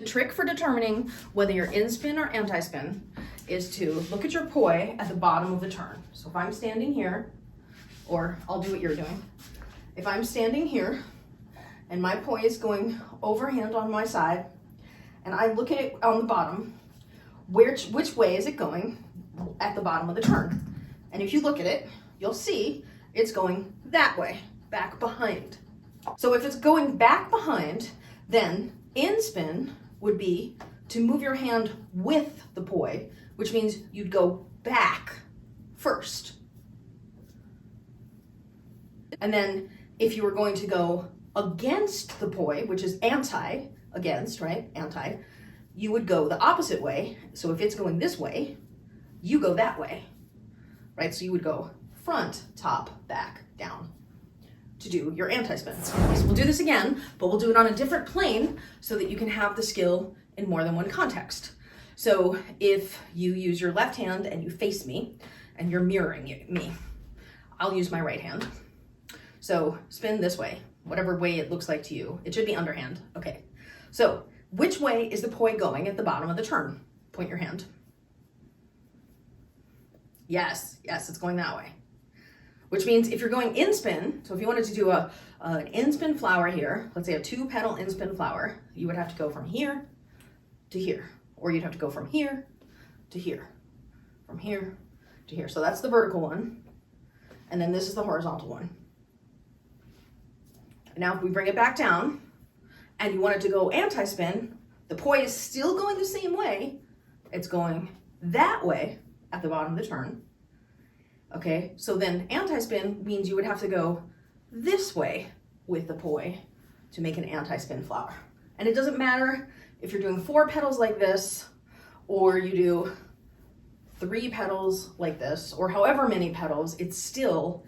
The trick for determining whether you're InSpin or AntiSpin is to look at your poi at the bottom of the turn. So if I'm standing here, or I'll do what you're doing. If I'm standing here and my poi is going overhand on my side, and I look at it on the bottom, which way is it going at the bottom of the turn? And if you look at it, you'll see it's going that way, back behind. So if it's going back behind, then InSpin would be to move your hand with the poi, which means you'd go back first. And then if you were going to go against the poi, which is against, right? Anti, you would go the opposite way. So if it's going this way, you go that way, right? So you would go front, top, back, down to do your anti-spin. So we'll do this again, but we'll do it on a different plane so that you can have the skill in more than one context. So if you use your left hand and you face me and you're mirroring me, I'll use my right hand. So spin this way, whatever way it looks like to you. It should be underhand. Okay. So which way is the poi going at the bottom of the turn? Point your hand. Yes, it's going that way. Which means if you're going InSpin, so if you wanted to do an InSpin flower here, let's say a 2-petal InSpin flower, you would have to go from here to here, or you'd have to go from here to here, from here to here. So that's the vertical one, and then this is the horizontal one. Now if we bring it back down, and you want it to go anti-spin, the poi is still going the same way. It's going that way at the bottom of the turn. Okay, so then anti-spin means you would have to go this way with the poi to make an anti-spin flower. And it doesn't matter if you're doing 4 petals like this, or you do 3 petals like this, or however many petals, it's still,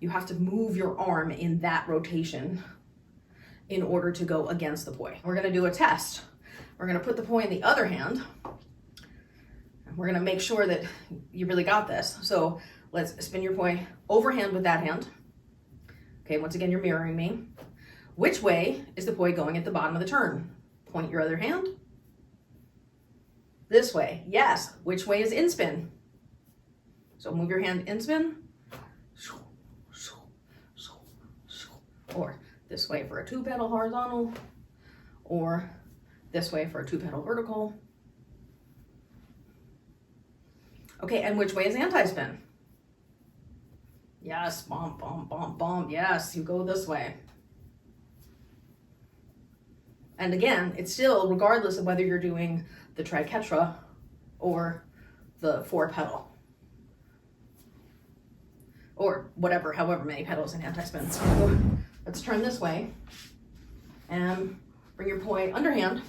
you have to move your arm in that rotation in order to go against the poi. We're gonna do a test. We're gonna put the poi in the other hand. We're gonna make sure that you really got this. So let's spin your poi overhand with that hand. Okay, once again, you're mirroring me. Which way is the poi going at the bottom of the turn? Point your other hand. This way, yes. Which way is InSpin? So move your hand InSpin. Or this way for a 2-petal horizontal, or this way for a 2-petal vertical. Okay, and which way is anti-spin? Yes, bump, bump, bump, bump. Yes, you go this way. And again, it's still, regardless of whether you're doing the triquetra or the 4-petal, or whatever, however many petals in anti-spin. So let's turn this way and bring your poi underhand.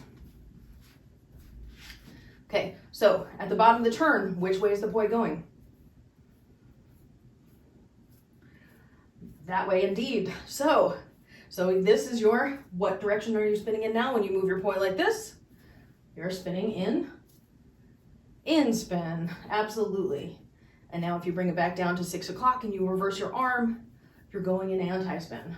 Okay, so at the bottom of the turn, which way is the poi going? That way indeed. So this is your, what direction are you spinning in now? When you move your poi like this, you're spinning in InSpin, absolutely. And now if you bring it back down to 6 o'clock and you reverse your arm, you're going in anti-spin.